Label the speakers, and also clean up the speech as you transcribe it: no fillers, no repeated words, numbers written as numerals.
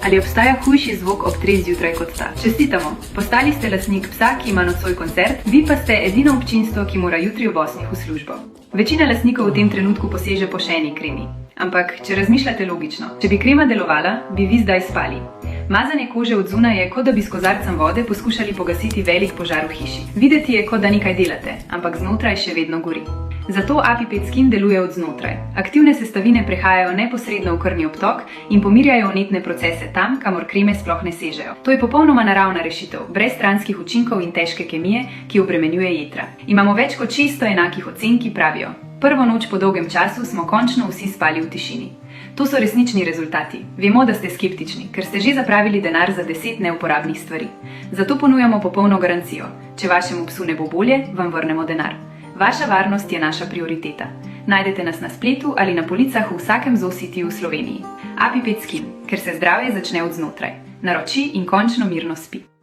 Speaker 1: Ali obstaja hujši zvok ob 3 zjutraj kot ta? Čestitamo! Postali ste lastnik psa, ki ima nocoj koncert, vi pa ste edino občinstvo, ki mora jutri ob 8 v službo. Večina lastnikov v tem trenutku poseže po še eni kremi. Ampak, če razmišljate logično, če bi krema delovala, bi vi zdaj spali. Mazanje kože od zunaj je, kot da bi s kozarcem vode poskušali pogasiti velik požar v hiši. Videti je, kot da nekaj delate, ampak znotraj še vedno gori. Zato Apipet Skin deluje od znotraj. Aktivne sestavine prehajajo neposredno v krvni obtok in pomirjajo vnetne procese tam, kamor kreme sploh ne sežejo. To je popolnoma naravna rešitev, brez stranskih učinkov in težke kemije, ki obremenjuje jetra. Imamo več kot 600 enakih ocen, ki pravijo: prvo noč po dolgem času smo končno vsi spali v tišini. To so resnični rezultati. Vemo, da ste skeptični, ker ste že zapravili denar za 10 neuporabnih stvari. Zato ponujamo popolno garancijo. Če vašemu psu ne bo bolje, vam vrnemo denar. Vaša varnost je naša prioriteta. Najdete nas na spletu ali na policah v vsakem zoositiju v Sloveniji. Apipet Skin, ker se zdravje začne od znotraj. Naroči in končno mirno spi.